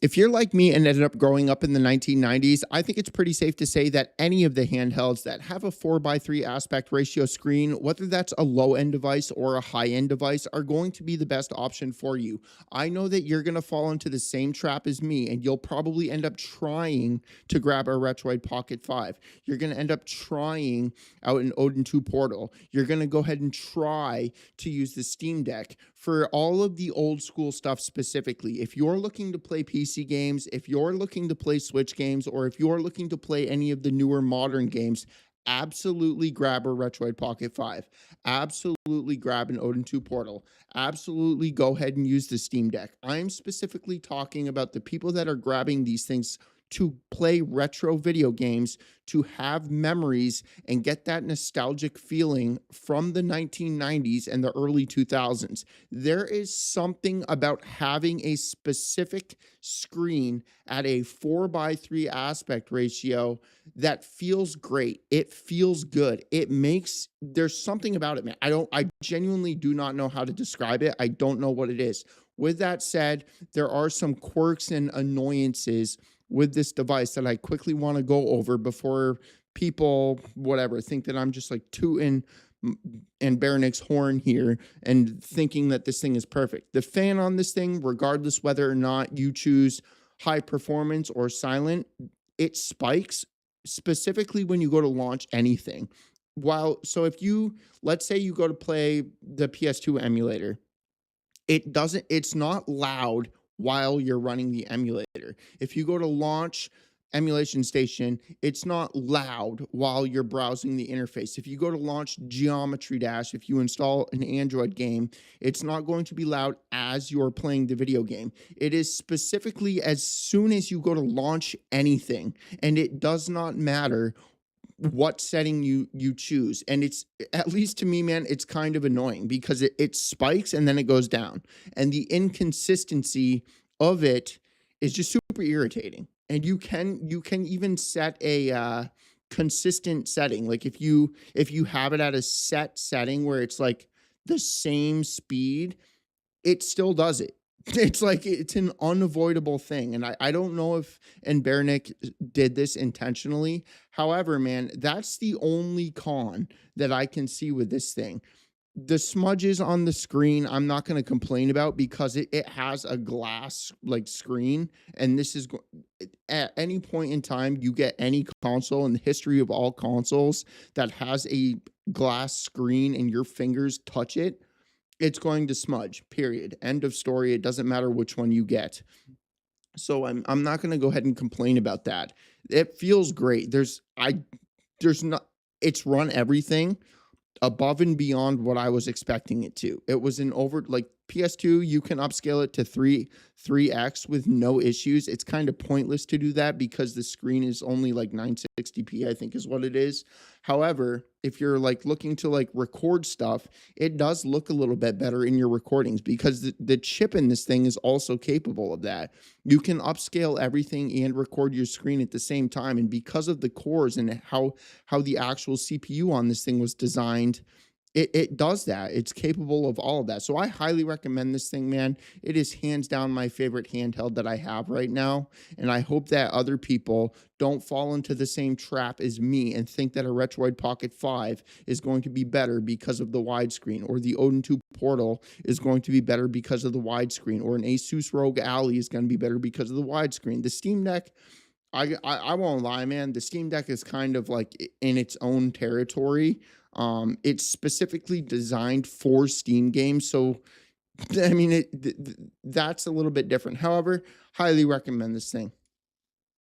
If you're like me and ended up growing up in the 1990s, I think it's pretty safe to say that any of the handhelds that have a 4:3 aspect ratio screen, whether that's a low-end device or a high-end device, are going to be the best option for you. I know that you're going to fall into the same trap as me, and you'll probably end up trying to grab a Retroid Pocket 5. You're going to end up trying out an Odin 2 Portal. You're going to go ahead and try to use the Steam Deck. For all of the old school stuff specifically, if you're looking to play PC games, if you're looking to play Switch games, or if you're looking to play any of the newer modern games, absolutely grab a Retroid Pocket 5. Absolutely grab an Odin 2 Portal. Absolutely go ahead and use the Steam Deck. I'm specifically talking about the people that are grabbing these things to play retro video games, to have memories and get that nostalgic feeling from the 1990s and the early 2000s. There is something about having a specific screen at a 4:3 aspect ratio that feels great. It feels good. There's something about it, man. I genuinely do not know how to describe it. I don't know what it is. With that said, there are some quirks and annoyances with this device that I quickly want to go over before people, whatever, think that I'm just like tooting Anbernic's horn here and thinking that this thing is perfect. The fan on this thing, regardless whether or not you choose high performance or silent, it spikes specifically when you go to launch anything. Let's say you go to play the PS2 emulator, it's not loud while you're running the emulator. If you go to launch Emulation Station, it's not loud while you're browsing the interface. If you go to launch Geometry Dash, if you install an Android game, it's not going to be loud as you're playing the video game. It is specifically as soon as you go to launch anything, and it does not matter what setting you choose. And it's, at least to me, man, it's kind of annoying because it spikes and then it goes down, and the inconsistency of it is just super irritating. And you can even set a consistent setting. Like if you have it at a set setting where it's like the same speed, it still does it. It's like it's an unavoidable thing. And I don't know if Anbernic did this intentionally. However, man, that's the only con that I can see with this thing. The smudges on the screen, I'm not going to complain about because it has a glass like screen. And this is at any point in time, you get any console in the history of all consoles that has a glass screen and your fingers touch it, it's going to smudge, period. End of story. It doesn't matter which one you get. So I'm not going to go ahead and complain about that. It feels great. It's run everything above and beyond what I was expecting it to. It was like PS2, you can upscale it to 3x with no issues. It's kind of pointless to do that because the screen is only like 960p, I think is what it is. However, if you're like looking to like record stuff, it does look a little bit better in your recordings because the chip in this thing is also capable of that. You can upscale everything and record your screen at the same time. And because of the cores and how the actual CPU on this thing was designed, it does that. It's capable of all of that. So I highly recommend this thing, man. It is hands down my favorite handheld that I have right now. And I hope that other people don't fall into the same trap as me and think that a Retroid Pocket 5 is going to be better because of the widescreen, or the Odin 2 Portal is going to be better because of the widescreen, or an Asus ROG Ally is going to be better because of the widescreen. The Steam Deck, I won't lie, man. The Steam Deck is kind of like in its own territory. It's specifically designed for Steam games, so I mean, that's a little bit different. However, highly recommend this thing.